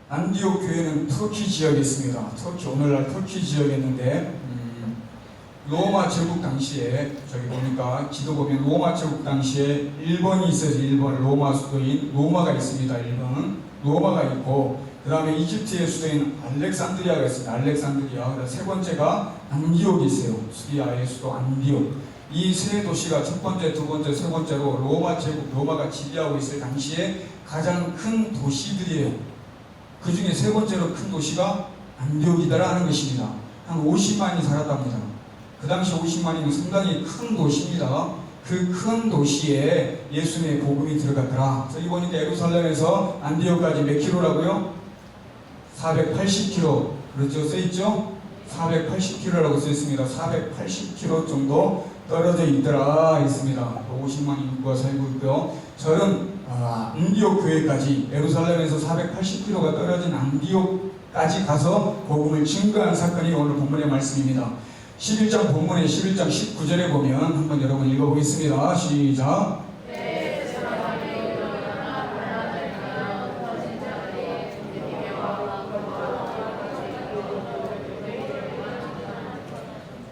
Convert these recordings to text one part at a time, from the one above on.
안디옥 교회는 터키 지역에 있습니다. 터키, 오늘날 터키 지역에 있는데 로마 제국 당시에 저기 보니까 지도 보면 로마 제국 당시에 일본이 있어서 일본 로마 수도인 로마가 있습니다. 일본은 로마가 있고 그 다음에 이집트의 수도인 알렉산드리아가 있습니다. 알렉산드리아. 세 번째가 안디옥이 있어요. 시리아의 수도 안디옥. 이 세 도시가 첫 번째, 두 번째, 세 번째로 로마 제국, 로마가 지배하고 있을 당시에 가장 큰 도시들이에요. 그 중에 세 번째로 큰 도시가 안디옥이다라는 것입니다. 한 50만이 살았답니다. 그 당시 50만이면 상당히 큰 도시입니다. 그 큰 도시에 예수님의 복음이 들어갔더라. 저기 보니까 예루살렘에서 안디옥까지 몇 킬로라고요? 480km. 그렇죠? 써있죠? 480km라고 써있습니다. 480km 정도 떨어져 있더라 있습니다. 50만 인구가 살고 있고요. 저는 안디옥 교회까지 예루살렘에서 480km가 떨어진 안디옥까지 가서 복음을 증거한 사건이 오늘 본문의 말씀입니다. 11장 본문의 11장 19절에 보면 한번 여러분 읽어보겠습니다. 시작.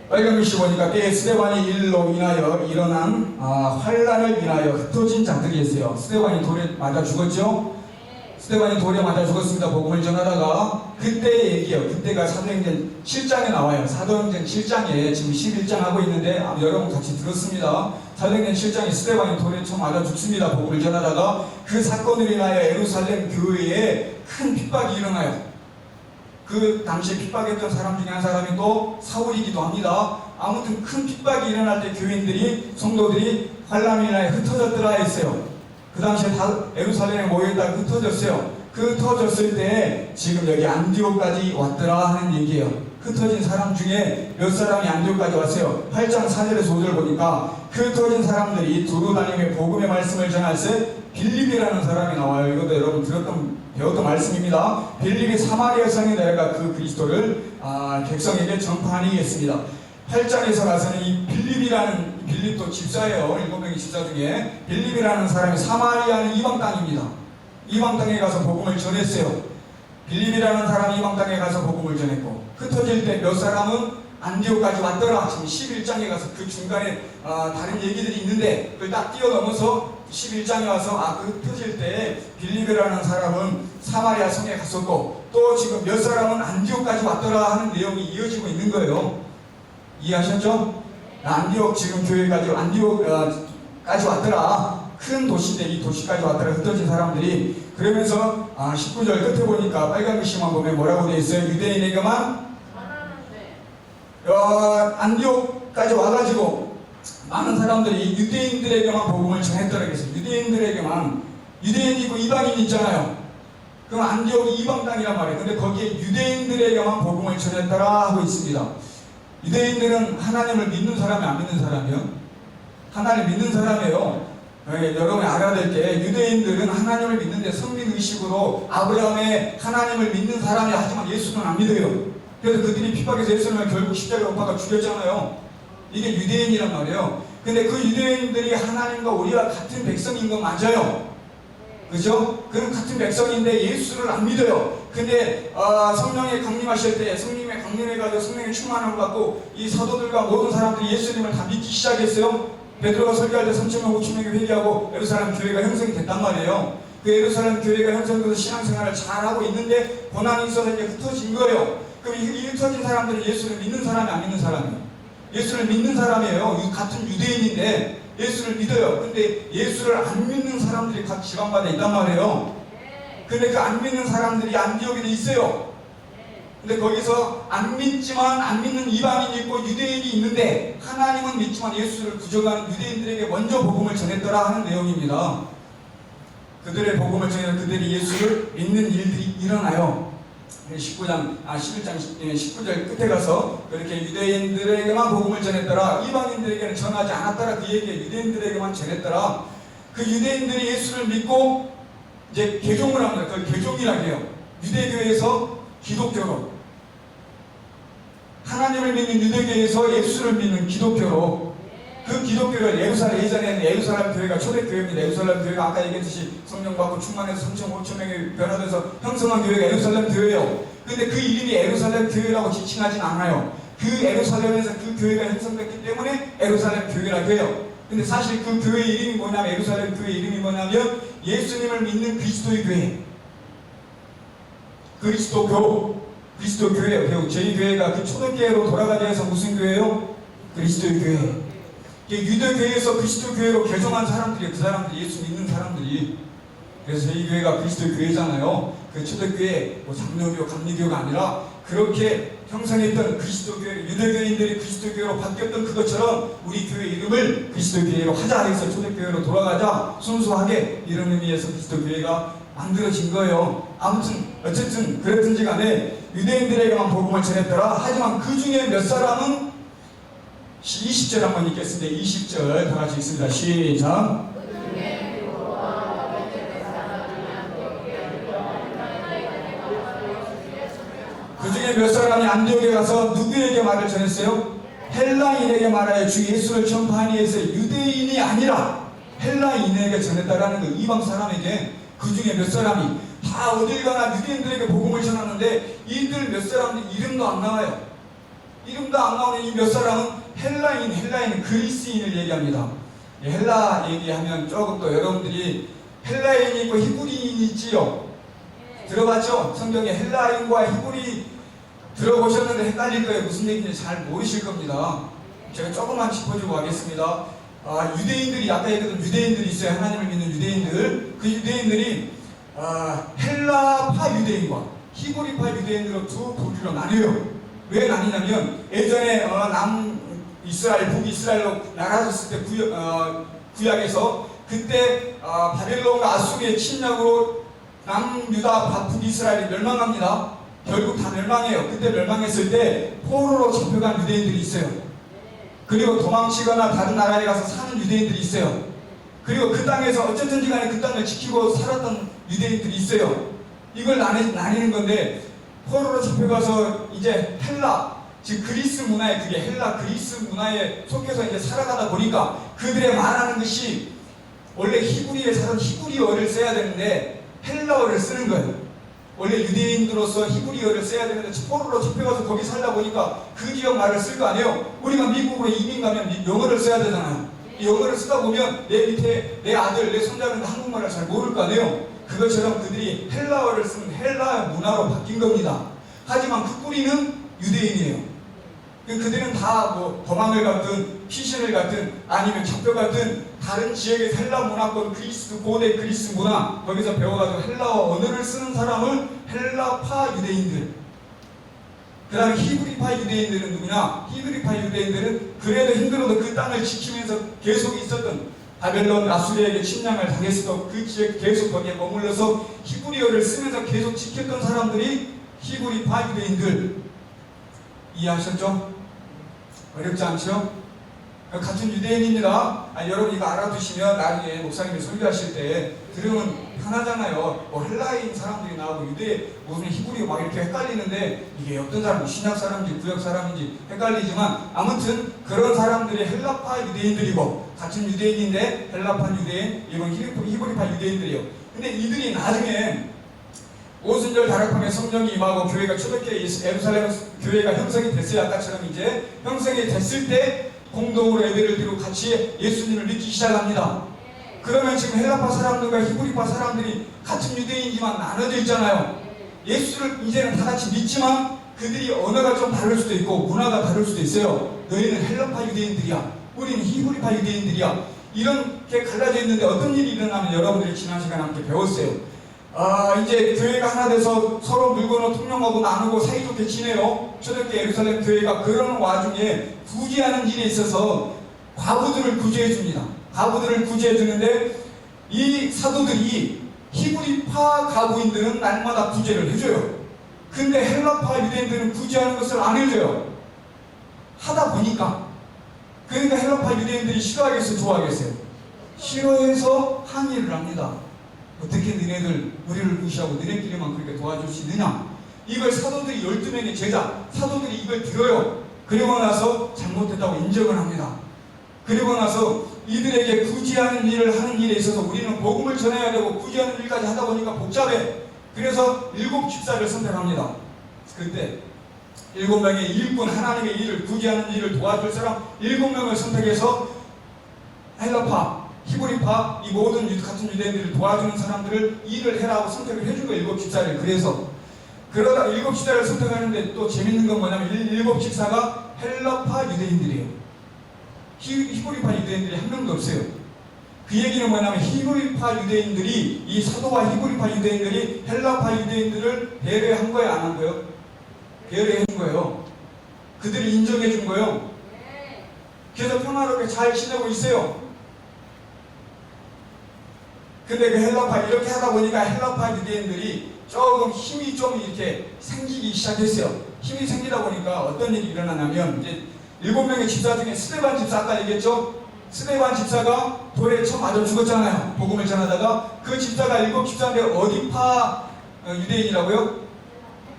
빨간 글씨 보니까 때에 스데반이 일로 인하여 일어난 환란을 인하여 흩어진 자들이 있어요. 스데반이 돌에 맞아 죽었죠? 스데반이 돌에 맞아 죽었습니다. 복음을 전하다가 그때의 얘기예요. 그때가 사도행전 7장에 나와요. 사도행전 7장에 지금 11장 하고 있는데 여러분 같이 들었습니다. 사도행전 7장에 스데반이 돌에 처음 맞아 죽습니다. 복음을 전하다가 그 사건으로 인하여 예루살렘 교회에 큰 핍박이 일어나요. 그 당시에 핍박했던 사람 중에 한 사람이 또 사울이기도 합니다. 아무튼 큰 핍박이 일어날 때 교인들이, 성도들이 환란으로 인하여 흩어졌더라 했어요. 그 당시에 다 예루살렘에 모여있다가 흩어졌어요. 그 흩어졌을 때 지금 여기 안디옥까지 왔더라 하는 얘기예요. 흩어진 사람 중에 몇 사람이 안디옥까지 왔어요. 8장 4절에서 5절 보니까 그 흩어진 사람들이 두루 다니며 복음의 말씀을 전할 때 빌립이라는 사람이 나와요. 이것도 여러분 배웠던 말씀입니다. 빌립이 사마리아 성에 내려가 그 그리스도를 백성에게 전파하니겠습니다. 8장에서 가서는 이 빌립도 집사예요. 7명의 집사 중에 빌립이라는 사람이 사마리아는 이방 땅입니다. 이방 땅에 가서 복음을 전했어요. 빌립이라는 사람이 이방 땅에 가서 복음을 전했고 흩어질 때 몇 사람은 안디옥까지 왔더라. 지금 11장에 가서 그 중간에 다른 얘기들이 있는데 그걸 딱 뛰어넘어서 11장에 와서 그 흩어질 때 빌립이라는 사람은 사마리아 성에 갔었고 또 지금 몇 사람은 안디옥까지 왔더라 하는 내용이 이어지고 있는 거예요. 이해하셨죠? 안디옥 지금 교회까지 안디옥까지 왔더라. 큰 도시인데 이 도시까지 왔더라. 흩어진 사람들이. 그러면서 19절 끝에 보니까 빨간 글씨만 보면 뭐라고 되어 있어요? 유대인에게만 안디옥까지 와가지고 많은 사람들이 유대인들에게만 복음을 전했더라 그랬어요. 유대인이 있고 이방인이 있잖아요. 그럼 안디옥이 이방 땅이란 말이에요. 근데 거기에 유대인들에게만 복음을 전했더라 하고 있습니다. 유대인들은 하나님을 믿는 사람이 안 믿는 사람이요? 하나님을 믿는 사람이에요. 여러분이 알아야 될 게 유대인들은 하나님을 믿는데 성민의식으로 아브라함의 하나님을 믿는 사람이 하지만 예수는 안 믿어요. 그래서 그들이 핍박해서 예수님을 결국 십자가에 못 박아 죽였잖아요. 이게 유대인이란 말이에요. 근데 그 유대인들이 하나님과 우리와 같은 백성인 건 맞아요. 그죠? 그럼 같은 백성인데 예수를 안 믿어요. 근데 성령에 강림하실 때 성령에 강림해가지고 성령의 충만함을 받고 이 사도들과 모든 사람들이 예수님을 다 믿기 시작했어요. 베드로가 설교할 때 3,000명, 5,000명이 회개하고 예루살렘 교회가 형성이 됐단 말이에요. 그 예루살렘 교회가 형성돼서 신앙생활을 잘하고 있는데 고난이 있어서 이제 흩어진 거예요. 그럼 이 흩어진 사람들은 예수를 믿는 사람이 안 믿는 사람이에요? 예수를 믿는 사람이에요. 같은 유대인인데 예수를 믿어요. 근데 예수를 안 믿는 사람들이 각 지방마다 있단 말이에요. 근데 그 안 믿는 사람들이 안디옥에는 있어요. 근데 거기서 안 믿지만 안 믿는 이방인이 있고 유대인이 있는데 하나님은 믿지만 예수를 부정하는 유대인들에게 먼저 복음을 전했더라 하는 내용입니다. 그들의 복음을 전해서 그들이 예수를 믿는 일들이 일어나요. 11장 19절 끝에 가서 그렇게 유대인들에게만 복음을 전했더라. 이방인들에게는 전하지 않았더라. 그 얘기에 유대인들에게만 전했더라. 그 유대인들이 예수를 믿고 이제 개종을 합니다. 그걸 개종이라고 해요. 유대교에서 기독교로, 하나님을 믿는 유대교에서 예수를 믿는 기독교로 그 기독교를 예루살렘, 예전에는 예루살렘 교회가 초대교회입니다. 예루살렘 교회가 아까 얘기했듯이 성령 받고 충만해서 3천 5천 명이 변화돼서 형성한 교회가 예루살렘 교회예요. 근데 그 이름이 예루살렘 교회라고 지칭하진 않아요. 그 예루살렘에서 그 교회가 형성됐기 때문에 예루살렘 교회라고 해요. 근데 사실 그 교회 이름이 뭐냐면, 예루살렘 교회 이름이 뭐냐면 예수님을 믿는 그리스도의 교회, 그리스도 교회예요. 저희 교회가 그 초대교회로 돌아가게 해서 무슨 교회예요? 그리스도의 교회. 유대교회에서 그리스도 교회로 개종한 사람들이, 그 사람들이 예수 믿는 사람들이. 그래서 저희 교회가 그리스도 교회잖아요. 그 초대교회 뭐 장로교, 감리교가 아니라 그렇게 형성했던 그리스도 교회, 유대교인들이 그리스도 교회로 바뀌었던 그것처럼 우리 교회 이름을 그리스도 교회로 하자 해서 초대교회로 돌아가자, 순수하게 이런 의미에서 그리스도 교회가 만들어진 거예요. 아무튼 어쨌든 그랬든지 간에 유대인들에게만 복음을 전했더라. 하지만 그 중에 몇 사람은 20절 한번 읽겠습니다. 20절 다 같이 읽습니다. 시작. 그 중에 몇 사람이 안디옥에 가서 누구에게 말을 전했어요? 헬라인에게 말하여 주 예수를 전파하니 해서 유대인이 아니라 헬라인에게 전했다라는 거. 이방 사람에게. 그 중에 몇 사람이 다 어딜 가나 유대인들에게 복음을 전하는데 이들 몇 사람들 이름도 안 나와요. 이름도 안 나오는 이 몇 사람은 헬라인은 그리스인을 얘기합니다. 헬라 얘기하면 조금 더 여러분들이 헬라인이 있고 히브리인이 있지요. 들어봤죠? 성경에 헬라인과 히브리 들어보셨는데 헷갈릴 거예요. 무슨 얘기인지 잘 모르실 겁니다. 제가 조금만 짚어주고 가겠습니다. 유대인들이, 아까 얘기했던 유대인들이 있어요. 하나님을 믿는 유대인들. 그 유대인들이 헬라파 유대인과 히브리파 유대인으로 두 부류로 나뉘어요. 왜 나뉘냐면 예전에 남이스라엘, 북이스라엘로 나눠졌을 때 구약에서 그때 바벨론과 아수르의 침략으로 남유다, 북이스라엘이 멸망합니다. 결국 다 멸망해요. 그때 멸망했을 때 포로로 잡혀간 유대인들이 있어요. 그리고 도망치거나 다른 나라에 가서 사는 유대인들이 있어요. 그리고 그 땅에서 어쨌든지 간에 그 땅을 지키고 살았던 유대인들이 있어요. 이걸 나뉘는 건데, 포로로 잡혀가서 이제 헬라, 즉 그리스 문화에, 그게 헬라 그리스 문화에 속해서 이제 살아가다 보니까 그들의 말하는 것이 원래 히브리에 살던 히브리어를 써야 되는데 헬라어를 쓰는 거예요. 원래 유대인으로서 히브리어를 써야 되는데 포로로 잡혀가서 거기 살다 보니까 그 지역 말을 쓸 거 아니에요. 우리가 미국으로 이민 가면 영어를 써야 되잖아요. 이 영어를 쓰다 보면 내 밑에 내 아들, 내 손자는 한국말을 잘 모를 거 아니에요. 그것처럼 그들이 헬라어를 쓰는 헬라 문화로 바뀐 겁니다. 하지만 그 뿌리는 유대인이에요. 그들은 다 뭐 도망을 갔든 피신을 갔든 아니면 잡혀갔든 다른 지역의 헬라 문화권, 고대 그리스 문화 거기서 배워가지고 헬라어 언어를 쓰는 사람을 헬라파 유대인들, 그 다음에 히브리파 유대인들은 누구냐? 히브리파 유대인들은 그래도 힘들어도 그 땅을 지키면서 계속 있었던, 바벨론 아수르에게 침략을 당했어도 그 지역 계속 거기에 머물러서 히브리어를 쓰면서 계속 지켰던 사람들이 히브리파 유대인들. 이해하셨죠? 어렵지 않죠? 같은 유대인입니다. 여러분 이거 알아두시면 나중에 목사님이 설교하실 때 들으면 편하잖아요. 뭐 헬라인 사람들이 나오고 유대 무슨 히브리어 막 이렇게 헷갈리는데 이게 어떤 사람이 신약 사람인지 구약 사람인지 헷갈리지만 아무튼 그런 사람들이 헬라파 유대인들이고 같은 유대인인데 헬라파 유대인, 이건 히브리파 유대인들이요. 근데 이들이 나중에 오순절 다락방에 성령이 임하고 교회가 초대교회 예루살렘 교회가 형성이 됐어요. 아까처럼 이제 형성이 됐을 때 공동으로 예배를 드리고 같이 예수님을 믿기 시작합니다. 그러면 지금 헬라파 사람들과 히브리파 사람들이 같은 유대인이지만 나눠져 있잖아요. 예수를 이제는 다 같이 믿지만 그들이 언어가 좀 다를 수도 있고 문화가 다를 수도 있어요. 너희는 헬라파 유대인들이야, 우리는 히브리파 유대인들이야. 이렇게 갈라져 있는데 어떤 일이 일어나면 여러분들이 지난 시간에 함께 배웠어요. 이제 교회가 하나 돼서 서로 물건을 통용하고 나누고 사이좋게 지내요. 초대교회 예루살렘 교회가 그러는 와중에 구제하는 일에 있어서 과부들을 구제해 줍니다. 과부들을 구제해 주는데 이 사도들이 히브리파 과부인들은 날마다 구제를 해줘요. 근데 헬라파 유대인들은 구제하는 것을 안 해줘요. 하다 보니까. 그러니까 헬라파 유대인들이 싫어하겠어요, 좋아하겠어요? 싫어해서 항의를 합니다. 어떻게 너네들 우리를 무시하고 너네끼리만 그렇게 도와줄 수 있느냐? 이걸 사도들이 12명의 제자, 사도들이 이걸 들어요. 그리고 나서 잘못했다고 인정을 합니다. 그리고 나서 이들에게 구제하는 일을 하는 일에 있어서 우리는 복음을 전해야 되고 구제하는 일까지 하다 보니까 복잡해. 그래서 7집사를 선택합니다. 그때 7명의 일꾼, 하나님의 일을 구제하는 일을 도와줄 사람 7명을 선택해서 헬라파, 히브리파, 이 모든 같은 유대인들을 도와주는 사람들을 일을 해라고 선택을 해준 거예요. 7집사를. 그래서 그러다 7집사를 선택하는데 또 재밌는 건 뭐냐면 7집사가 헬라파 유대인들이에요. 히브리파 유대인들이 한 명도 없어요. 그 얘기는 뭐냐면 히브리파 유대인들이, 이 사도와 히브리파 유대인들이 헬라파 유대인들을 배려한 거예요, 안 한 거예요? 배려해 준 거예요. 그들이 인정해 준 거예요. 그래서 평화롭게 잘 지내고 있어요. 근데 그 헬라파, 이렇게 하다 보니까 헬라파 유대인들이 조금 힘이 좀 이렇게 생기기 시작했어요. 힘이 생기다 보니까 어떤 일이 일어나냐면, 이제 7명의 집사 중에 스데반 집사, 아까 얘기했죠? 스데반 집사가 돌에 처음 맞아 죽었잖아요. 복음을 전하다가. 그 집사가 7집사인데 어디 파 유대인이라고요?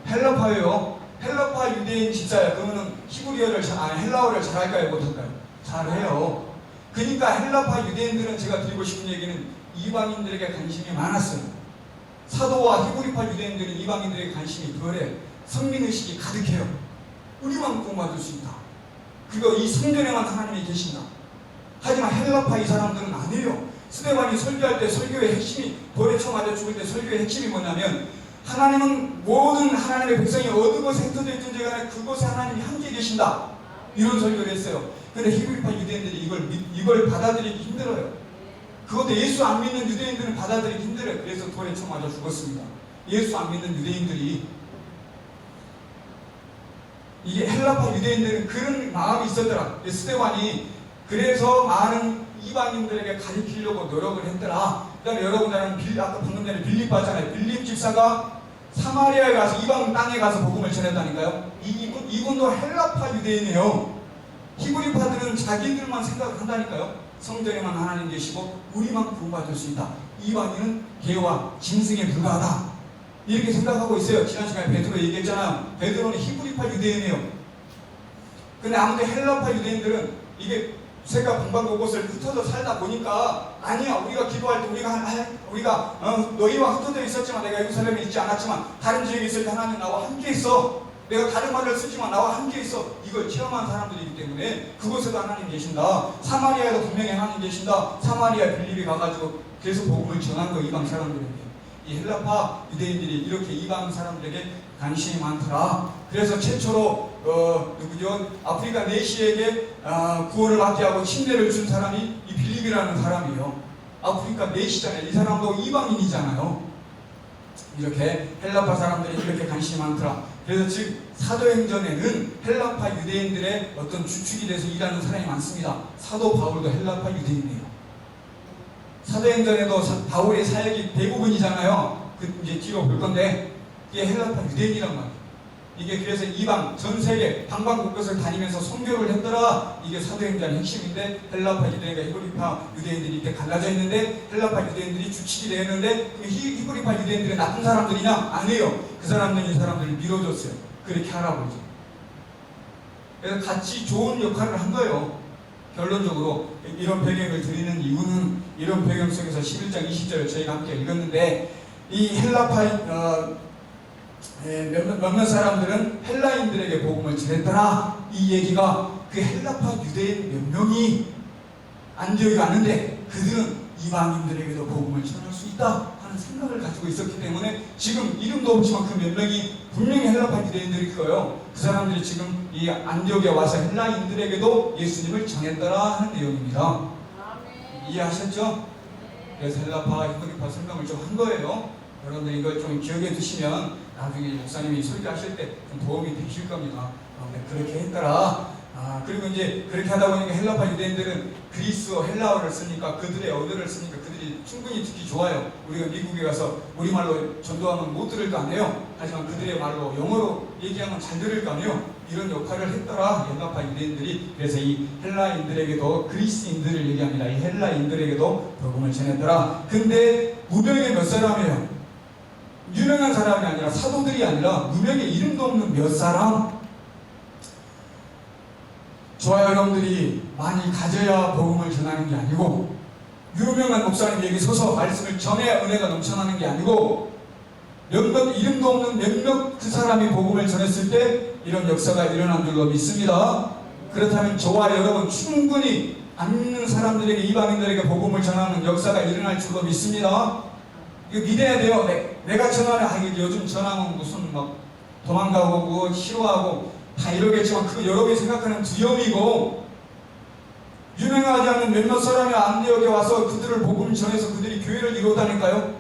헬라파예요. 헬라파 유대인 집사예요. 그러면은 헬라어를 잘할까요? 못할까요? 잘해요. 그러니까 헬라파 유대인들은, 제가 드리고 싶은 얘기는 이방인들에게 관심이 많았어요. 사도와 히브리파 유대인들은 이방인들에게 관심이 덜해. 성민의식이 가득해요. 우리만 구원받을 수 있다. 그거 이 성전에만 하나님이 계신다. 하지만 헬라파 이 사람들은 아니에요. 스데반이 설교할 때 설교의 핵심이, 돌에 쳐 맞아 죽을 때 설교의 핵심이 뭐냐면, 하나님은 모든 하나님의 백성이 어느 곳에 흩어져 있든지 간에 그곳에 하나님이 함께 계신다. 이런 설교를 했어요. 그런데 히브리파 유대인들이 이걸 받아들이기 힘들어요. 그것도 예수 안 믿는 유대인들은 받아들이기 힘들어요. 그래서 돌에 쳐 맞아 죽었습니다. 예수 안 믿는 유대인들이. 이게 헬라파 유대인들은 그런 마음이 있었더라. 스데반이 그래서 많은 이방인들에게 가르치려고 노력을 했더라. 그 다음에 여러분들은 아까 방금 전에 빌립 봤잖아요. 빌립 집사가 사마리아에 가서, 이방 땅에 가서 복음을 전했다니까요. 이분도 헬라파 유대인이에요. 히브리파들은 자기들만 생각을 한다니까요. 성전에만 하나님 계시고 우리만 구원받을 수 있다. 이방인은 개와 짐승에 불과하다. 이렇게 생각하고 있어요. 지난 시간에 베드로 얘기했잖아요. 베드로는 히브리파 유대인이에요. 근데 아무튼 헬라파 유대인들은 이게 새가 방방곳곳을 흩어져 살다 보니까, 아니야, 우리가 기도할 때 우리가 너희와 흩어져 있었지만, 내가 예루살렘에 있지 않았지만 다른 지역에 있을 때 하나님 나와 함께 있어. 내가 다른 말을 쓰지만 나와 함께 있어. 이걸 체험한 사람들이기 때문에 그곳에도 하나님 계신다. 사마리아에도 분명히 하나님 계신다. 사마리아 빌립이 가가지고 계속 복음을 전한 거, 이방 사람들에게. 이 헬라파 유대인들이 이렇게 이방 사람들에게 관심이 많더라. 그래서 최초로 누구죠? 아프리카 내시에게 구원을 받게 하고 침례를 준 사람이 이 빌립이라는 사람이에요. 아프리카 내시잖아요. 이 사람도 이방인이잖아요. 이렇게 헬라파 사람들이 이렇게 관심이 많더라. 그래서 즉 사도행전에는 헬라파 유대인들의 어떤 주축이 돼서 일하는 사람이 많습니다. 사도 바울도 헬라파 유대인이에요. 사도행전에도 바울의 사역이 대부분이잖아요. 이제 뒤로 볼 건데, 이게 헬라파 유대인이란 말이에요. 이게 그래서 이방 전 세계 방방곳곳을 다니면서 선교를 했더라. 이게 사도행전의 핵심인데, 헬라파 유대인과 히브리파 유대인들이 이렇게 갈라져 있는데, 헬라파 유대인들이 주축이 되었는데, 히브리파 유대인들이 나쁜 사람들이냐? 아니에요. 그 사람들이 이 사람들을 밀어줬어요. 그렇게 하라고 이제. 그래서 같이 좋은 역할을 한 거예요. 결론적으로 이런 배경을 드리는 이유는, 이런 배경 속에서 11장 20절을 저희가 함께 읽었는데, 이 헬라파 몇몇 사람들은 헬라인들에게 복음을 전했더라. 이 얘기가 그 헬라파 유대인 몇 명이 안디옥에 왔는데 그들은 이방인들에게도 복음을 전할 수 있다 하는 생각을 가지고 있었기 때문에, 지금 이름도 없지만 그 몇 명이 분명히 헬라파 유대인들일 거예요. 그 사람들이 지금 이 안디옥에 와서 헬라인들에게도 예수님을 전했더라 하는 내용입니다. 이해하셨죠? 그래서 헬라파, 히브리파 설명을 좀 한 거예요. 여러분들 이걸 좀 기억해 두시면 나중에 목사님이 설교하실 때 좀 도움이 되실 겁니다. 그렇게 했더라. 그리고 이제 그렇게 하다 보니까 헬라파 유대인들은 그리스어, 헬라어를 쓰니까, 그들의 언어를 쓰니까 그들이 충분히 듣기 좋아요. 우리가 미국에 가서 우리말로 전도하면 못 들을 거 아니에요. 하지만 그들의 말로, 영어로 얘기하면 잘 들을 거 아니에요. 이런 역할을 했더라, 헬라파 유대인들이. 그래서 이 헬라인들에게도, 그리스인들을 얘기합니다. 이 헬라인들에게도 복음을 전했더라. 근데 무명의 몇 사람이에요? 유명한 사람이 아니라, 사도들이 아니라 무명의 이름도 없는 몇 사람, 저와 여러분들이 많이 가져야 복음을 전하는 게 아니고, 유명한 목사님이 여기 서서 말씀을 전해야 은혜가 넘쳐나는 게 아니고, 몇몇 이름도 없는 몇몇 그 사람이 복음을 전했을 때 이런 역사가 일어난 줄로 믿습니다. 그렇다면 저와 여러분 충분히 안 믿는 사람들에게, 이방인들에게 복음을 전하는 역사가 일어날 줄로 믿습니다. 이거 믿어야 돼요. 내가 전하면, 이게 요즘 전하면 무슨 막 도망가고 싫어하고 다 이러겠지만, 그거 여러분이 생각하는 두려움이고, 유명하지 않는 몇몇 사람이 안디옥에 와서 그들을 복음 전해서 그들이 교회를 이루었다니까요.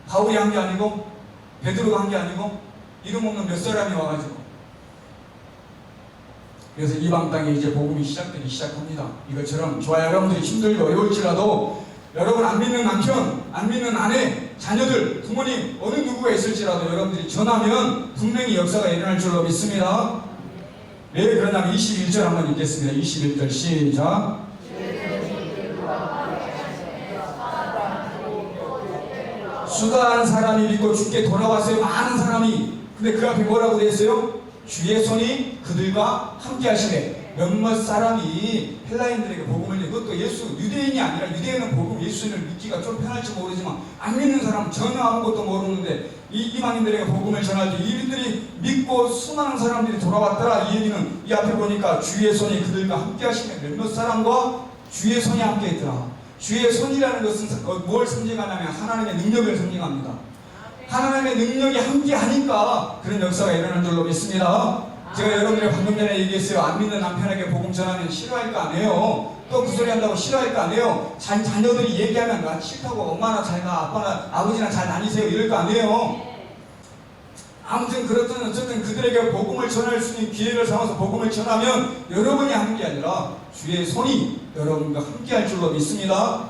바울이 한 게 아니고, 베드로가 한 게 아니고, 이름 없는 몇 사람이 와가지고. 그래서 이방 땅에 이제 복음이 시작되기 시작합니다. 이것처럼 저와 여러분들이 힘들고 어려울지라도, 여러분 안 믿는 남편, 안 믿는 아내, 자녀들, 부모님 어느 누구가 있을지라도 여러분들이 전하면 분명히 역사가 일어날 줄로 믿습니다. 왜 그러냐면 21절 한번 읽겠습니다. 21절 시작. 수다한 사람이 믿고 주께 돌아왔어요. 많은 사람이. 근데 그 앞에 뭐라고 되어 있어요? 주의 손이 그들과 함께 하시네. 몇몇 사람이 헬라인들에게 복음을 내고, 그것도 예수, 유대인이 아니라, 유대인은 복음 예수님을 믿기가 좀 편할지 모르지만 안 믿는 사람은 전혀 아무것도 모르는데 이방인들에게 복음을 전할 때 이들이 믿고 수많은 사람들이 돌아왔더라. 이 얘기는 이 앞에 보니까 주의 손이 그들과 함께 하시네. 몇몇 사람과 주의 손이 함께 있더라. 주의 손이라는 것은 뭘 상징하냐면 하나님의 능력을 상징합니다. 하나님의 능력이 함께 하니까 그런 역사가 일어난 줄로 믿습니다. 제가 여러분들이 방금 전에 얘기했어요. 안 믿는 남편에게 복음 전하면 싫어할 거 아니에요. 또 그 소리 한다고 싫어할 거 아니에요. 자녀들이 얘기하면 나 싫다고, 엄마나 잘 가, 아빠나 아버지나 잘 다니세요, 이럴 거 아니에요. 아무튼 그렇든 어쨌든 그들에게 복음을 전할 수 있는 기회를 삼아서 복음을 전하면 여러분이 하는 게 아니라 주의 손이 여러분과 함께 할 줄로 믿습니다.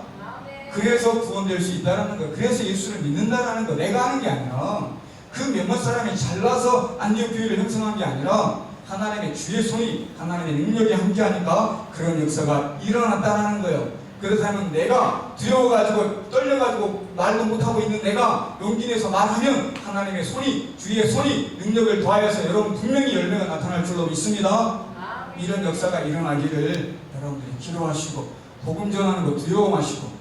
그래서 구원될 수 있다는 거, 그래서 예수를 믿는다라는 거, 내가 하는 게 아니라 그 몇몇 사람이 잘나서 안디옥 교회를 형성한 게 아니라 하나님의 주의 손이, 하나님의 능력이 함께하니까 그런 역사가 일어났다는 거예요. 그렇다면 내가 두려워가지고 떨려가지고 말도 못하고 있는 내가 용기 내서 말하면 하나님의 손이, 주의 손이 능력을 더하여서 여러분 분명히 열매가 나타날 줄로 믿습니다. 이런 역사가 일어나기를 여러분들이 기도하시고, 복음 전하는 거 두려워하시고,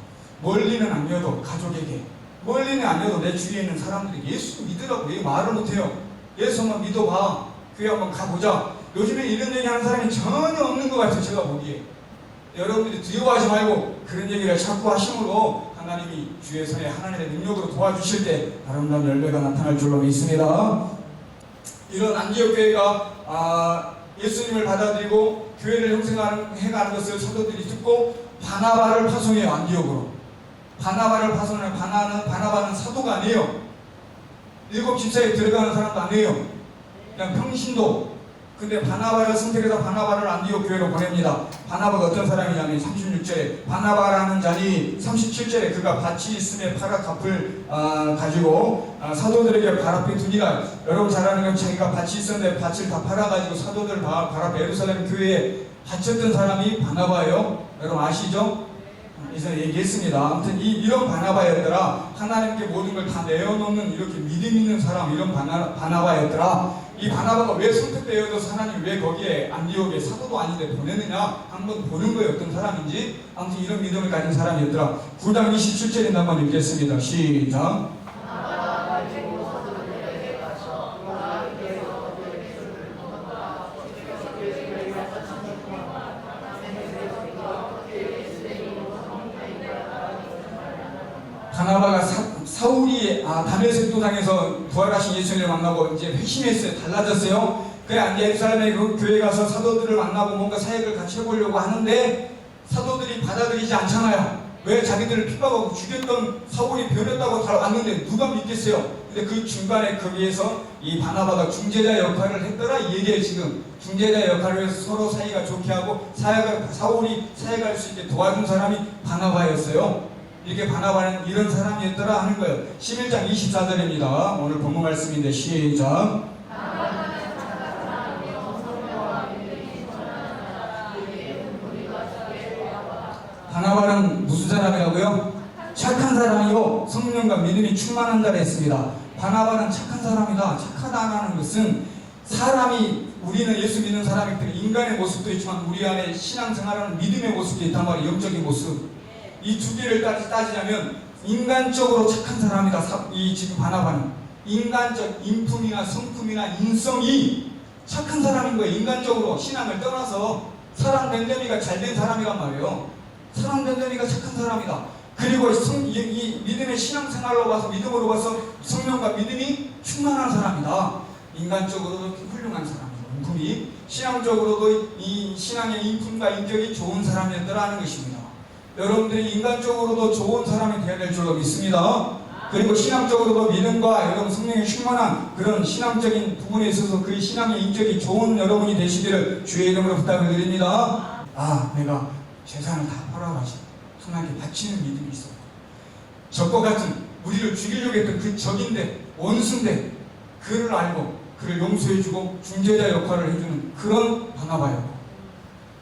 멀리는 아니어도 가족에게, 멀리는 아니어도 내 주위에 있는 사람들이 예수 믿으라고 왜 말을 못해요? 예수 한번 믿어봐, 교회 한번 가보자. 요즘에 이런 얘기 하는 사람이 전혀 없는 것 같아요. 제가 보기에. 여러분들이 두려워하지 말고 그런 얘기를 자꾸 하심으로 하나님이 주의 손에 하나님의 능력으로 도와주실 때 아름다운 열매가 나타날 줄로 믿습니다. 이런 안디옥 교회가 예수님을 받아들이고 교회를 형성해가는 것을 사도들이 듣고 바나바를 파송해요. 안디옥으로. 바나바를 파송하는, 바나바는 사도가 아니에요. 일곱 집사에 들어가는 사람도 아니에요. 그냥 평신도. 근데 바나바를 선택해서 바나바를 안디옥 교회로 보냅니다. 바나바가 어떤 사람이냐면 36절에 바나바라는 자니 37절에 그가 밭이 있음에 팔아 갚을 가지고 사도들에게 발 앞에 두니라. 여러분 잘 아는 건 자기가 밭이 있었는데 밭을 다 팔아가지고 사도들 발 앞에 예루살렘 교회에 바쳤던 사람이 바나바예요. 여러분 아시죠? 이전에 얘기했습니다. 아무튼 이런 바나바였더라. 하나님께 모든 걸 다 내어놓는 이렇게 믿음 있는 사람, 이런 바나바였더라. 이 바나바가 왜 선택되어져서 하나님 왜 거기에 안디옥에 사도도 아닌데 보내느냐 한번 보는 거예요. 어떤 사람인지. 아무튼 이런 믿음을 가진 사람이었더라. 9장 27절인데 한번 읽겠습니다. 시작. 바나바가 사울이 다메섹 도상에서 부활하신 예수님을 만나고 이제 회심했어요. 달라졌어요. 그래 이제 예루살렘에 그 교회 가서 사도들을 만나고 뭔가 사역을 같이 해보려고 하는데 사도들이 받아들이지 않잖아요. 왜? 자기들을 핍박하고 죽였던 사울이 변했다고 다 왔는데 누가 믿겠어요? 근데 그 중간에 거기에서 이 바나바가 중재자 역할을 했더라 이 얘기예요. 지금 중재자 역할을 해서 서로 사이가 좋게 하고 사울이 사역할 수 있게 도와준 사람이 바나바였어요. 이렇게 바나바는 이런 사람이었더라 하는 거예요. 11장 24절입니다. 오늘 본문 말씀인데 시작. 바나바는 무슨 사람이라고요? 착한 사람이요 성령과 믿음이 충만한다 했습니다. 바나바는 착한 사람이다. 착하다는 것은 사람이 우리는 예수 믿는 사람이기 때문에 인간의 모습도 있지만 우리 안에 신앙생활하는 믿음의 모습도 있단 말이에요. 영적인 모습. 이 두 개를 따지자면 인간적으로 착한 사람이다. 이 지금 바나바는 인간적 인품이나 성품이나 인성이 착한 사람인 거예요. 인간적으로 신앙을 떠나서 사람 됨됨이가 잘된 사람이란 말이에요. 사람 됨됨이가 착한 사람이다. 그리고 이 믿음의 신앙생활로 봐서 믿음으로 봐서 성령과 믿음이 충만한 사람이다. 인간적으로도 훌륭한 사람이고 인품이 신앙적으로도 이 신앙의 인품과 인격이 좋은 사람이었더라는 것입니다. 여러분들이 인간적으로도 좋은 사람이 되어야 될 줄로 믿습니다. 그리고 신앙적으로도 믿음과 여러분 성령의 충만한 그런 신앙적인 부분에 있어서 그 신앙의 인격이 좋은 여러분이 되시기를 주의 이름으로 부탁을 드립니다. 내가 재산을 다 팔아가지고 하나님께 바치는 믿음이 있어. 적과 같은 우리를 죽이려고 했던 그 적인데 원수인데 그를 알고 그를 용서해주고 중재자 역할을 해주는 그런 바나바였고,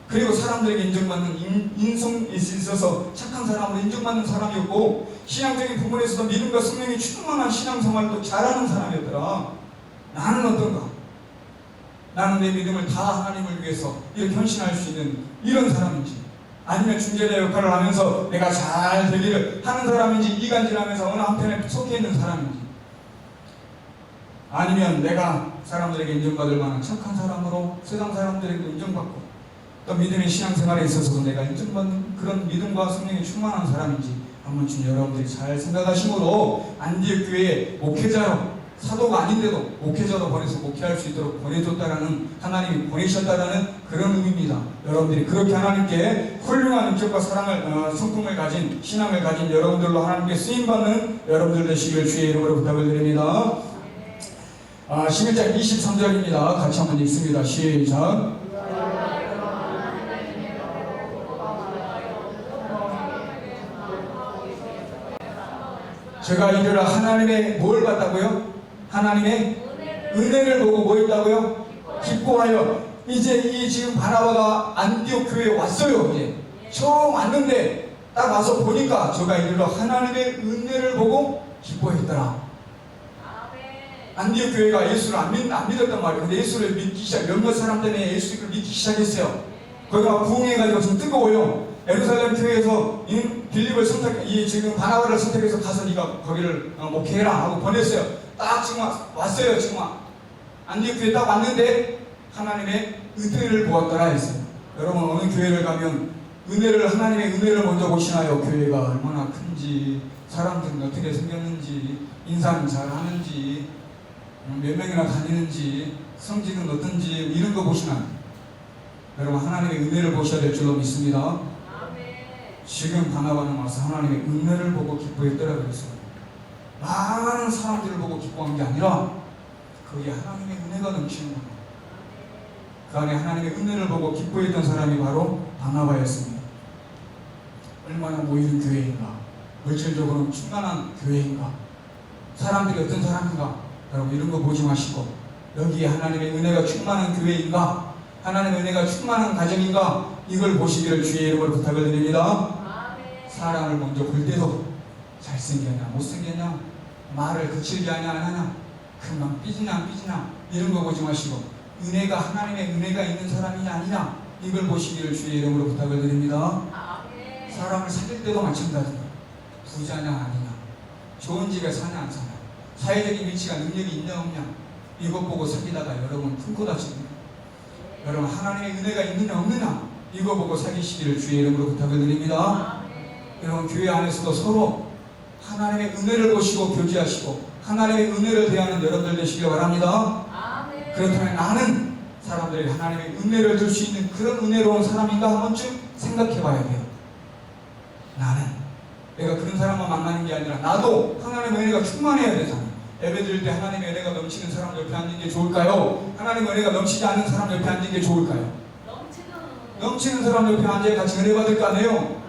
그리고 사람들에게 인정받는 인성에 있어서 착한 사람으로 인정받는 사람이었고, 신앙적인 부분에서도 믿음과 성령이 충만한 신앙생활도 잘하는 사람이었더라. 나는 어떤가? 나는 내 믿음을 다 하나님을 위해서 이렇게 헌신할 수 있는 이런 사람인지, 아니면 중재자 역할을 하면서 내가 잘 되기를 하는 사람인지, 이간질하면서 어느 한편에 속해 있는 사람인지, 아니면 내가 사람들에게 인정받을 만한 착한 사람으로 세상 사람들에게도 인정받고 또 믿음의 신앙생활에 있어서도 내가 인정받는 그런 믿음과 성령이 충만한 사람인지 한번 좀 여러분들이 잘 생각하심으로 안디옥 교회의 목회자로, 사도가 아닌데도 목회자로 보내서 목회할 수 있도록 보내줬다라는, 하나님이 보내셨다라는 그런 의미입니다. 여러분들이 그렇게 하나님께 훌륭한 인격과 사랑을, 성품을 가진, 신앙을 가진 여러분들로 하나님께 쓰임받는 여러분들 되시길 주의 이름으로 부탁을 드립니다. 11장 23절입니다. 같이 한번 읽습니다. 시작. 제가 이르라 하나님의 뭘 봤다고요? 하나님의 은혜를 보고 뭐 했다고요? 기뻐하여. 이제 이 지금 바나바가 안디옥 교회에 왔어요. 이제 처음 왔는데 딱 와서 보니까 제가 이르라 하나님의 은혜를 보고 기뻐했더라. 안디옥 교회가 예수를 안 믿었단 말이에요. 근데 예수를 믿기 시작, 몇몇 사람 때문에 예수를 믿기 시작했어요. 거기가 부흥해가지고 지금 뜨거워요. 예루살렘 교회에서 빌립을 지금 바나바를 선택해서 가서 네가 거기를 목회해라 하고 보냈어요. 딱 지금 왔어요. 지금 안디옥 교회에 딱 왔는데 하나님의 은혜를 보았더라 했어요. 여러분 어느 교회를 가면 하나님의 은혜를 먼저 보시나요? 교회가 얼마나 큰지, 사람들은 어떻게 생겼는지, 인사는 잘하는지, 몇 명이나 다니는지, 성질은 어떤지 이런 거 보시나요? 여러분 하나님의 은혜를 보셔야 될 줄로 믿습니다. 지금 바나바는 와서 하나님의 은혜를 보고 기뻐했더라 그랬어요. 많은 사람들을 보고 기뻐한 게 아니라 거기에 하나님의 은혜가 넘치는 거예요. 그 안에 하나님의 은혜를 보고 기뻐했던 사람이 바로 바나바였습니다. 얼마나 모이는 교회인가, 물질적으로 충만한 교회인가, 사람들이 어떤 사람인가, 여러분 이런 거 보지 마시고 여기에 하나님의 은혜가 충만한 교회인가, 하나님의 은혜가 충만한 가정인가, 이걸 보시기를 주의 이름으로 부탁을 드립니다. 사람을 먼저 볼 때도 잘생겼냐 못생겼냐, 말을 거칠게 하냐 안 하냐, 금방 삐지냐 안 삐지냐 이런 거 보지 마시고 은혜가, 하나님의 은혜가 있는 사람이냐 아니냐, 이걸 보시기를 주의 이름으로 부탁을 드립니다. 사람을 사귈 때도 마찬가지입니다. 부자냐 아니냐, 좋은 집에 사냐 안 사냐, 사회적인 위치가 능력이 있냐 없냐, 이것 보고 사귀다가 여러분 큰코 다칩니다. 여러분 하나님의 은혜가 있느냐 없느냐, 이거 보고 사귀시기를 주의 이름으로 부탁을 드립니다. 여러분 교회 안에서도 서로 하나님의 은혜를 보시고 교제하시고 하나님의 은혜를 대하는 여러분들 되시길 바랍니다. 그렇다면 나는 사람들이 하나님의 은혜를 줄 수 있는 그런 은혜로운 사람인가 한 번쯤 생각해 봐야 돼요. 나는 내가 그런 사람만 만나는 게 아니라 나도 하나님의 은혜가 충만해야 되잖아요. 예배 드릴 때 하나님의 은혜가 넘치는 사람 옆에 앉는 게 좋을까요? 하나님의 은혜가 넘치지 않는 사람 옆에 앉는 게 좋을까요? 넘치는 사람 옆에 앉아야 같이 은혜 받을 거 아니에요?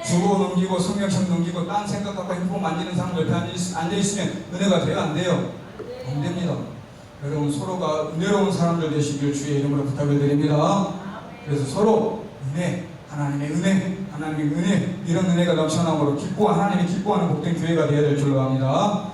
주고 넘기고 성경책 넘기고 딴 생각하고 핸드폰 만지는 사람 옆에 앉아있으면 은혜가 돼요? 안 돼요? 안 됩니다. 여러분 서로가 은혜로운 사람들 되시길 주의 이름으로 부탁을 드립니다. 그래서 서로 은혜, 하나님의 은혜, 하나님의 은혜, 이런 은혜가 넘쳐나므로 하나님이 기뻐하는 복된 교회가 되어야 될 줄로 압니다.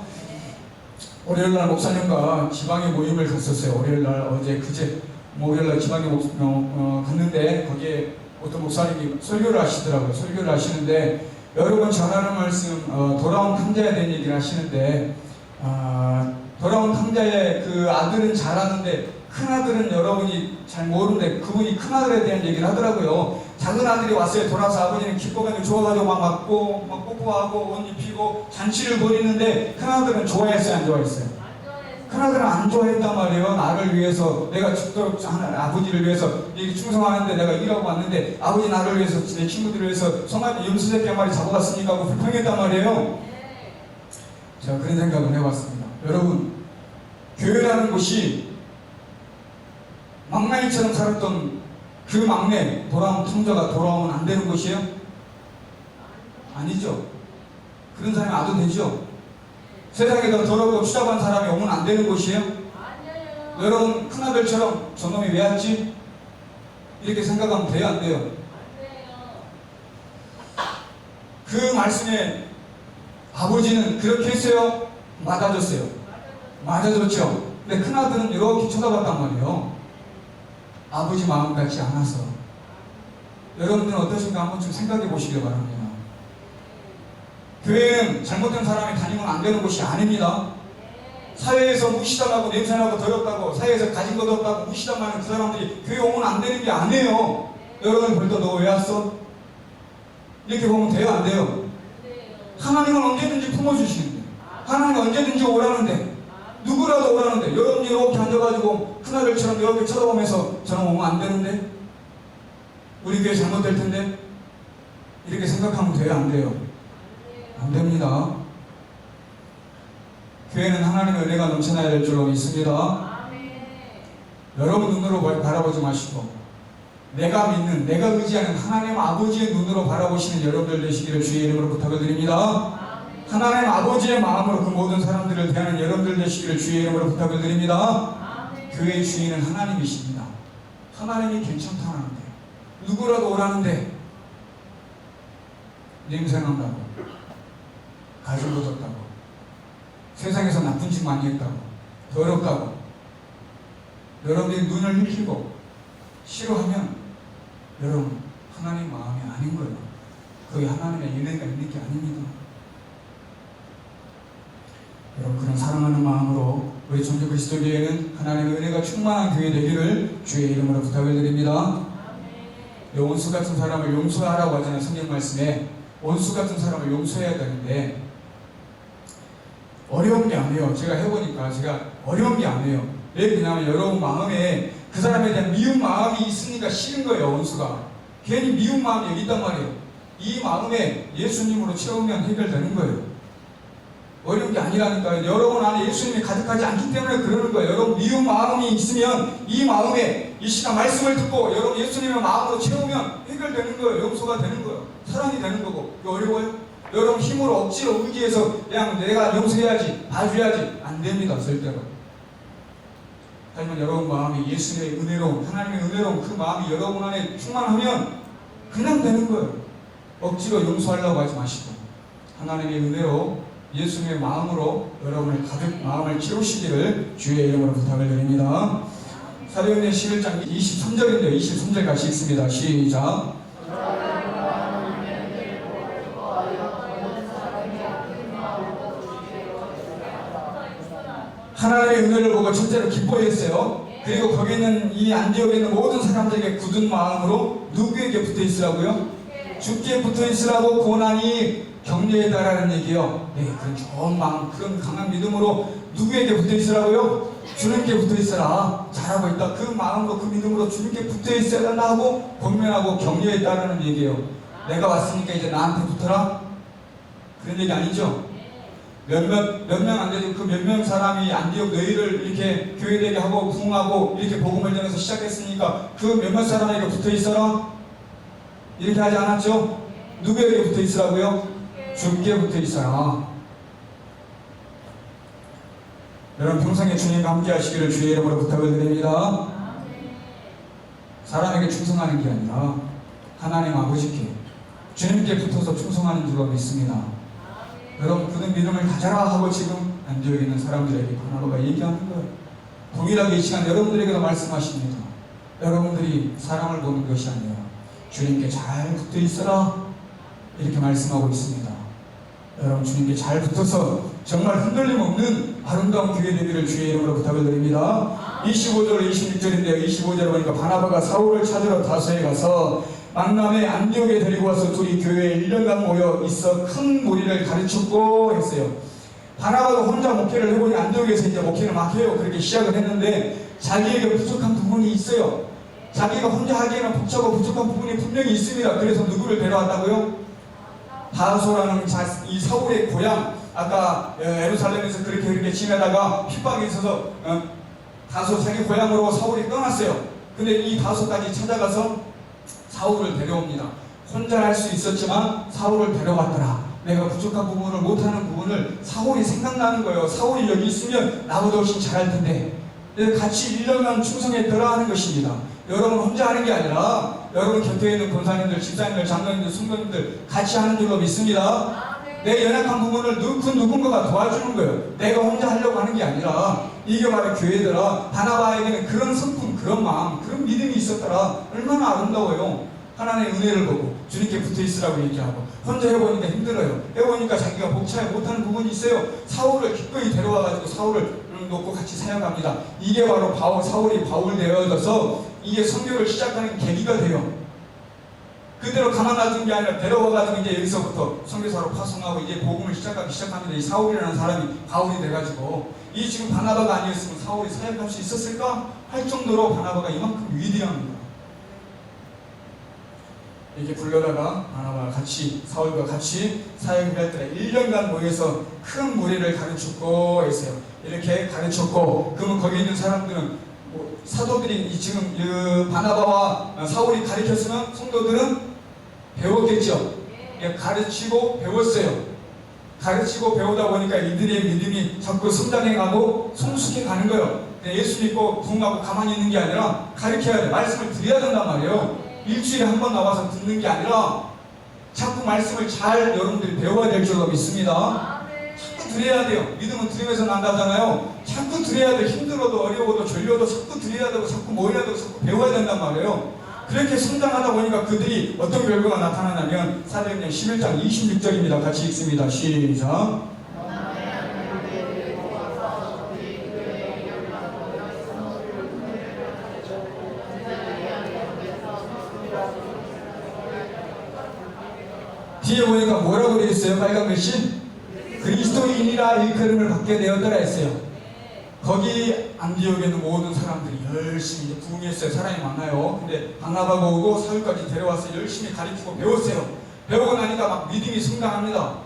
월요일날 목사님과 지방에 모임을 갔었어요. 월요일날 어제 그제 월요일날 지방에 갔는데 거기에 어떤 목사님이 설교를 하시더라고요. 설교를 하시는데 여러분 전하는 말씀 돌아온 탕자에 대한 얘기를 하시는데 돌아온 탕자의 그 아들은 잘하는데 큰아들은 여러분이 잘 모르는데 그분이 큰아들에 대한 얘기를 하더라고요. 작은 아들이 왔어요. 돌아서 아버지는 기뻐가지고 좋아가지고 막 맞고 막 뽀뽀하고 옷 입히고 잔치를 벌이는데 큰아들은 좋아했어요? 안 좋아했어요? 큰아들은 안 좋아했단 말이에요. 나를 위해서 내가 죽도록 아버지를 위해서 이렇게 충성하는데 내가 일하고 왔는데 아버지 나를 위해서 내 친구들을 위해서 성화에 염소새끼 한 마리 잡아갔으니까 하고 불평했단 말이에요. 제가 그런 생각을 해봤습니다. 여러분, 교회라는 곳이 막나이처럼 살았던 그 막내 돌아온 탕자가 돌아오면 안 되는 곳이에요? 아니죠. 그런 사람이 와도 되죠. 세상에 더 더럽고 추잡한 사람이 오면 안 되는 곳이에요? 아니에요. 여러분 큰아들처럼 저놈이 왜 왔지? 이렇게 생각하면 돼요? 안 돼요? 안 돼요. 그 말씀에 아버지는 그렇게 했어요? 맞아줬어요? 맞아줬죠. 근데 큰아들은 이렇게 쳐다봤단 말이에요. 아버지 마음 같지 않아서. 여러분들은 어떠신가 한번 좀 생각해 보시길 바랍니다. 교회는 잘못된 사람이 다니면 안 되는 곳이 아닙니다. 사회에서 무시당하고 냄새나고 더럽다고 사회에서 가진 것 없다고 무시당하는 그 사람들이 교회 오면 안 되는 게 아니에요. 여러분 벌써 너 왜 왔어? 이렇게 보면 돼요? 안 돼요? 하나님은 언제든지 품어주시는데 하나님은 언제든지 오라는데 누구라도 오라는데 여러분이 이렇게 앉아가지고 큰아들처럼 이렇게 쳐다보면서 저는 오면 안 되는데 우리 교회 잘못될 텐데 이렇게 생각하면 돼요? 안 돼요? 안 됩니다. 교회는 하나님의 은혜가 넘쳐나야 될 줄로 믿습니다. 여러분 눈으로 바라보지 마시고 내가 믿는, 내가 의지하는 하나님 아버지의 눈으로 바라보시는 여러분들 되시기를 주의 이름으로 부탁을 드립니다. 하나님 아버지의 마음으로 그 모든 사람들을 대하는 여러분들 되시기를 주의 이름으로 부탁을 드립니다. 교회의 주인은 하나님이십니다. 하나님이 괜찮다는데 누구라도 오라는데 냄새난다고 가슴 돋았다고 세상에서 나쁜 짓 많이 했다고 더럽다고 여러분들이 눈을 흘리고 싫어하면 여러분 하나님 마음이 아닌 거예요. 그게 하나님의 은혜가 있는 게 아닙니다. 여러분 그런 사랑하는 마음으로 우리 전주 그리스도 교회는 하나님의 은혜가 충만한 교회 되기를 주의 이름으로 부탁을 드립니다. 원수 같은 사람을 용서하라고 하잖아요. 성경 말씀에 원수 같은 사람을 용서해야 되는데 어려운 게 아니에요. 제가 해보니까 제가 어려운 게 아니에요. 왜 그러냐면 여러분 마음에 그 사람에 대한 미운 마음이 있으니까 싫은 거예요. 원수가 괜히 미운 마음이 여기 있단 말이에요. 이 마음에 예수님으로 채우면 해결되는 거예요. 어려운 게 아니라니까요. 여러분 안에 예수님이 가득하지 않기 때문에 그러는 거예요. 여러분 미운 마음이 있으면 이 마음에 이 시간 말씀을 듣고 여러분 예수님의 마음으로 채우면 해결되는 거예요. 용서가 되는 거예요. 사랑이 되는 거고. 이거 어려워요? 여러분 힘으로 억지로 의지해서 그냥 내가 용서해야지 봐줘야지 안 됩니다. 절대로. 하지만 여러분 마음이 예수님의 은혜로 하나님의 은혜로 그 마음이 여러분 안에 충만하면 그냥 되는 거예요. 억지로 용서하려고 하지 마시고 하나님의 은혜로 예수님의 마음으로 여러분의 가득 마음을 채우시기를 주의 이름으로 부탁을 드립니다. 사도행전 11장 23절인데요. 23절 같이 읽습니다. 시작. 하나님의 은혜를 보고 첫째로 기뻐했어요. 그리고 거기 있는 이 안디옥에 있는 모든 사람들에게 굳은 마음으로 누구에게 붙어 있으라고요? 주께 붙어 있으라고 고난이 격려해달라는 얘기요. 네, 그런 좋은 마음, 그런 강한 믿음으로 누구에게 붙어 있으라고요? 주님께 붙어 있어라. 잘하고 있다. 그 마음으로 그 믿음으로 주님께 붙어 있어야 된다 하고 권면하고 격려해달라는 얘기예요. 내가 왔으니까 이제 나한테 붙어라. 그런 얘기 아니죠? 몇 명 안 되죠. 그 몇 명 사람이 안디옥 너희를 이렇게 교회되게 하고 부흥하고 이렇게 복음을 전해서 시작했으니까 그 몇몇 사람에게 붙어 있어라. 이렇게 하지 않았죠? 누구에게 붙어 있으라고요? 주께 붙어 있어라. 여러분 평생에 주님과 함께 하시기를 주의 이름으로 부탁을 드립니다. 사람에게 충성하는 게 아니라 하나님 아버지께 주님께 붙어서 충성하는 줄로 믿습니다. 여러분 그런 믿음을 가져라 하고 지금 안디옥에 있는 사람들에게 바나바가 얘기하는 거예요. 동일하게 이 시간 여러분들에게도 말씀하십니다. 여러분들이 사랑을 보는 것이 아니라 주님께 잘 붙어 있어라, 이렇게 말씀하고 있습니다. 여러분, 주님께 잘 붙어서 정말 흔들림 없는 아름다운 교회 되기를 주의 이름으로 부탁을 드립니다. 25절 26절인데요 25절에 보니까 바나바가 사울을 찾으러 다소에 가서 만남의 안디옥에 데리고 와서 둘이 교회에 1년간 모여 있어 큰 무리를 가르쳤고 했어요. 바나바가 혼자 목회를 해보니 안디옥에서 이제 목회를 막 해요. 그렇게 시작을 했는데 자기에게 부족한 부분이 있어요. 자기가 혼자 하기에는 복잡하고 부족한 부분이 분명히 있습니다. 그래서 누구를 데려왔다고요? 다소라는 이 사울의 고향, 아까 예루살렘에서 그렇게 지내다가 핍박이 있어서 다소 자기 고향으로 사울이 떠났어요. 근데 이 다소까지 찾아가서 사울을 데려옵니다. 혼자 할 수 있었지만 사울을 데려왔더라. 내가 부족한 부분을 못하는 부분을 사울이 생각나는 거예요. 사울이 여기 있으면 나보다 훨씬 잘할 텐데 같이 1년간 충성했더라 하는 것입니다. 여러분 혼자 하는 게 아니라 여러분 곁에 있는 권사님들, 집사님들, 장로님들, 성도님들 같이 하는 줄로 믿습니다. 내 연약한 부분을 누군가가 도와주는 거예요. 내가 혼자 하려고 하는 게 아니라. 이게 바로 교회더라. 바나바에게는 그런 성품, 그런 마음, 그런 믿음이 있었더라. 얼마나 아름다워요. 하나님의 은혜를 보고 주님께 붙어있으라고 얘기하고, 혼자 해보니까 힘들어요. 해보니까 자기가 복차에 못하는 부분이 있어요. 사울을 기꺼이 데려와가지고 사울을 놓고 같이 사역합니다. 이게 바로 사울이 바울 되어져서 이게 선교를 시작하는 계기가 돼요. 그대로 가만 놔둔 게 아니라 데려와가지고 이제 여기서부터 선교사로 파송하고 이제 복음을 시작하기 시작합니다. 이 사울이라는 사람이 바울이 돼가지고, 이 지금 바나바가 아니었으면 사울이 사역할 수 있었을까 할 정도로 바나바가 이만큼 위대합니다. 이렇게 불러다가 바나바가 같이 사울과 같이 사역을 할 때 1년간 모여서 큰 무리를 가르쳤고 했어요. 이렇게 가르쳤고, 그러면 거기 있는 사람들은 사도들이 지금 바나바와 사울이 가르쳤으면 성도들은 배웠겠죠. 가르치고 배웠어요. 가르치고 배우다 보니까 이들의 믿음이 자꾸 성장해가고 성숙해가는 거예요. 예수 믿고 부흥하고 가만히 있는 게 아니라 가르쳐야 돼. 말씀을 드려야 된단 말이에요. 일주일에 한 번 나와서 듣는 게 아니라 자꾸 말씀을 잘 여러분들이 배워야 될 줄로 믿습니다. 자꾸 드려야 돼요. 믿음은 들으면서 난다잖아요. 자꾸 드려야 돼. 힘들어도 어려워도 졸려도 자꾸 드려야 되고 자꾸 모여야 되고 자꾸 배워야 된단 말이에요. 그렇게 성장하다 보니까 그들이 어떤 결과가 나타나냐면 사도행전 11장 26절입니다. 같이 읽습니다. 시작. 뒤에 보니까 뭐라고 되어 있어요? 빨간 글씨? 그리스도인이라 일컬음을 받게 되었더라 했어요. 거기 안디옥에 있는 모든 사람들이 열심히 이제 부흥했어요. 사람이 많아요. 근데 바나바가 오고 사울까지 데려와서 열심히 가르치고 배웠어요. 배우고 나니까 막 믿음이 성장합니다.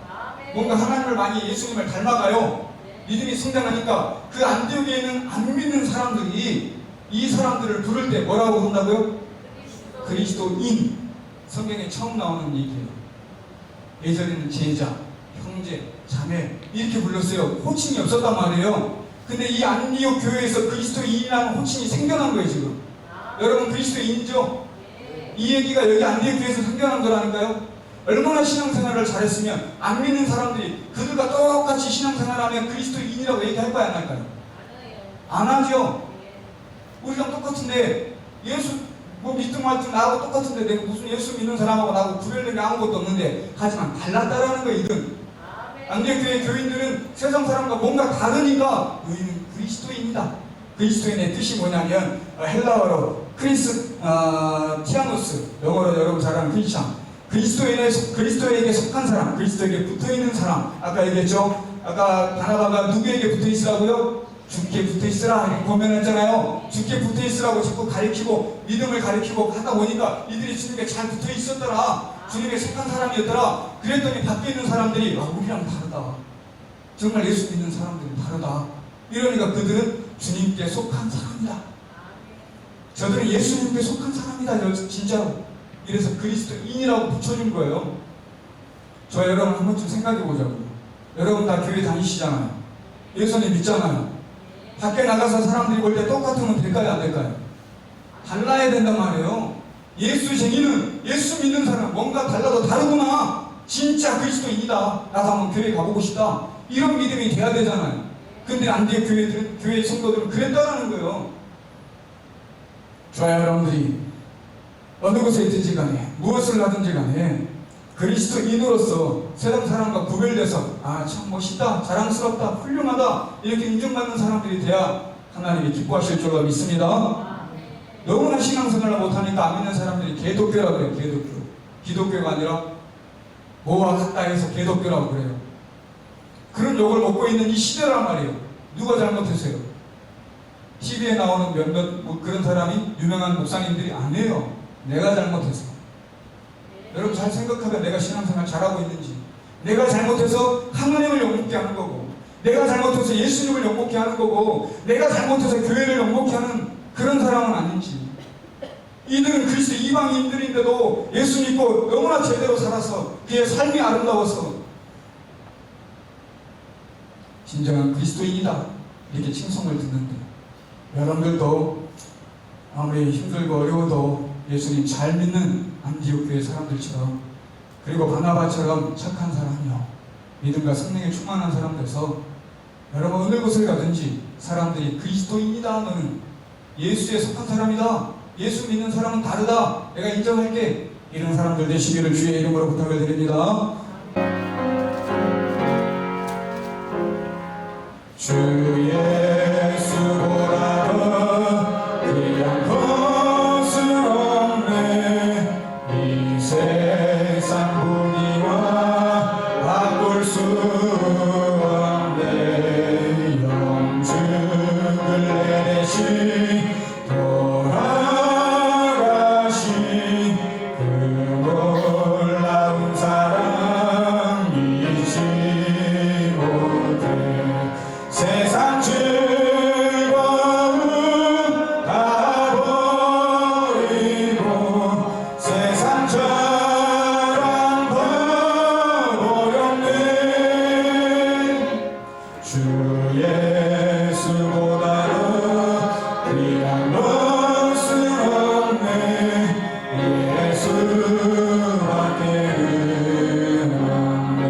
뭔가 하나님을 많이, 예수님을 닮아가요. 믿음이 성장하니까 그 안디옥에 있는 안 믿는 사람들이 이 사람들을 부를 때 뭐라고 한다고요? 그리스도인. 성경에 처음 나오는 얘기예요. 예전에는 제자, 형제, 자매 이렇게 불렀어요. 호칭이 없었단 말이에요. 근데 이 안디옥 교회에서 그리스도인이라는 호칭이 생겨난 거예요. 지금 여러분 그리스도인이죠? 이 얘기가 여기 안디옥 교회에서 생겨난 거라니까요. 얼마나 신앙생활을 잘했으면 안 믿는 사람들이 그들과 똑같이 신앙생활하면 그리스도인이라고 얘기할 거야, 안 할까요? 안 하죠. 우리랑 똑같은데 예수 믿든 말든 나하고 똑같은데 내가 무슨 예수 믿는 사람하고 나하고 구별된 게 아무것도 없는데, 하지만 달랐다라는 거예요. 이건 안디옥 교회 교인들은 세상 사람과 뭔가 다르니까 너희는 그리스도인이다. 그리스도인의 뜻이 뭐냐면 헬라어로 티아노스, 영어로 여러분 잘 아는 크리스찬, 그리스도에게 속한 사람, 그리스도에게 붙어있는 사람. 아까 얘기했죠. 아까 바나바가 누구에게 붙어있으라고요? 주께 붙어있으라 이렇게 고면했잖아요. 주께 붙어있으라고 자꾸 가르치고 믿음을 가르치고 하다 보니까 이들이 주님께 잘 붙어있었더라. 주님에 속한 사람이었더라. 그랬더니 밖에 있는 사람들이 우리랑 다르다. 정말 예수 믿는 사람들이 다르다. 이러니까 그들은 주님께 속한 사람이다. 저들은 예수님께 속한 사람이다. 진짜로. 이래서 그리스도인이라고 붙여준 거예요. 저 여러분 한 번쯤 생각해 보자고요. 여러분 다 교회 다니시잖아요. 예수님 믿잖아요. 밖에 나가서 사람들이 볼 때 똑같으면 될까요? 안 될까요? 달라야 된단 말이에요. 예수쟁이는, 예수 믿는 사람 뭔가 달라도 다르구나. 진짜 그리스도인이다. 나도 한번 교회 가보고 싶다. 이런 믿음이 돼야 되잖아요. 근데 안디옥 교회 성도들은 그랬다라는 거예요. 좋아요, 여러분들이 어느 곳에 있든지 간에 무엇을 하든지 간에 그리스도인으로서 세상 사람과 구별돼서 참 멋있다, 자랑스럽다, 훌륭하다 이렇게 인정받는 사람들이 돼야 하나님이 기뻐하실 줄로 믿습니다. 너무나 신앙생활을 못하니까 안 믿는 사람들이 개독교라고 그래요. 개독교. 기독교가 아니라 뭐와 같다 해서 개독교라고 그래요. 그런 욕을 먹고 있는 이 시대란 말이에요. 누가 잘못했어요? TV에 나오는 몇몇 그런 사람이 유명한 목사님들이 아니에요. 내가 잘못했어. 여러분 잘 생각하면 내가 신앙생활 잘하고 있는지, 내가 잘못해서 하나님을 욕먹게 하는 거고, 내가 잘못해서 예수님을 욕먹게 하는 거고, 내가 잘못해서 교회를 욕먹게 하는 그런 사람은 아닌지. 이들은 그리스도 이방인들인데도 예수 믿고 너무나 제대로 살아서 그의 삶이 아름다워서 진정한 그리스도인이다 이렇게 칭송을 듣는데, 여러분들도 아무리 힘들고 어려워도 예수님 잘 믿는 안디옥 교회 사람들처럼, 그리고 바나바처럼 착한 사람이요 믿음과 성령에 충만한 사람 돼서 여러분 어느 곳을 가든지 사람들이 그리스도인이다, 너는 예수에 속한 사람이다, 예수 믿는 사람은 다르다, 내가 인정할게, 이런 사람들 되시기를 주의 이름으로 부탁을 드립니다. 주 예수보다 더 귀한 것은 없네. 이 세상 분위와 바꿀 수 없네. 영증을 내내신 돌아가신 그 놀라운 사랑 잊지 못해. 세상 즐거움 다 버리고 세상 자랑 버렸네. 주 예수보다는 귀한 것은 없네. 예수밖에는 없네.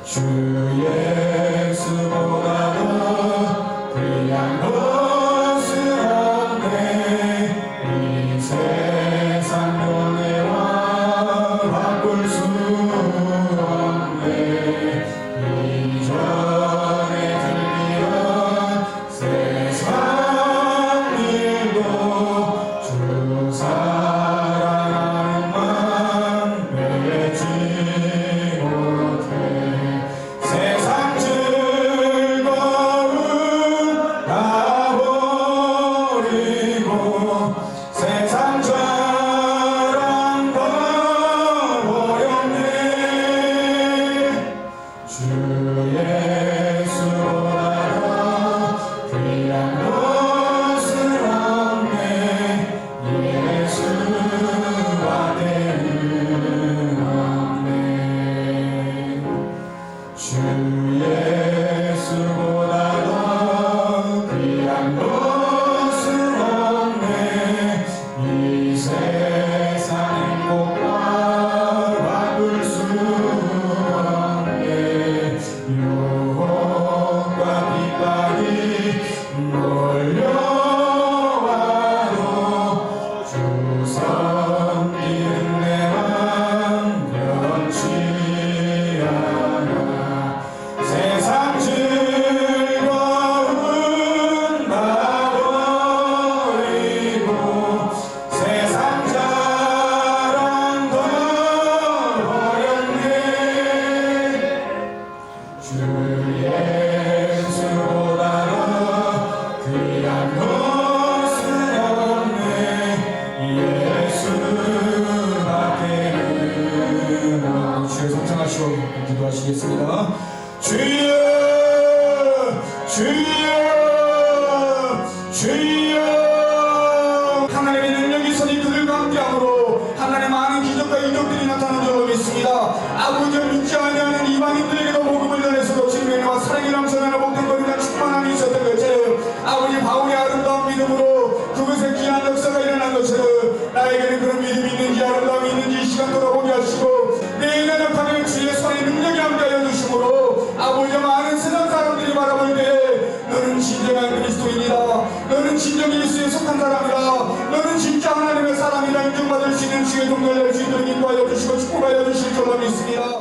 주 예수보다도 귀한 것은 없네. 이 세상 연애와 바꿀 수 없네. 이전에 들리던 세상 일도 주 사랑하는 만 맺지 못해. 세상 즐거움 다 버리고 세상 자랑 다 버렸네. 주 예수보다 귀한 것은 없네. 예수밖에는 없네. 주 예수보다도 귀한 것은 없네. 이 세상 행복과 바꿀 수 없네. 유혹과 핍박이 몰려와도 주 섬기는 내 맘 변치 않아. 세상 즐거움 다 버리고 세상 자랑 다 버렸네. 주 예수보다도 귀한 것은 없네. 예수밖에는 없네. 주여 성창하시고 기도하시겠습니다. 주여 주여 주여. 하나님의 능력이 선이 그들과 함께함으로 하나님의 많은 기적과 이적들이 나타난 줄로 믿습니다. 아버지를 믿지 아니하는 이방인들에게도 복음을 전해서도 진리와 사랑이 넘쳐나는 복된 거리나 충만함이 있었던 것처럼 아버지 바울의 아름다운 믿음으로 그것에 귀한 역사가 일어난 것처럼 나에게는 그런 믿음이 있는지 아름다움이 있는지 이 시간 돌아보게 하시고 내 인간을 가면 주의 손의 능력이 함께하여 주심으로 아버지 많은 세상 사람들이 바라볼 때 너는 진정한 그리스도인이다, 너는 진정 예수에 속한 사람이다, 너는 진짜 하나님의 사람이라 인정받을 수 있는 주의 동료를 낼 수 있도록 인도하여 주시고 축복하여 주실 줄로 믿습니다.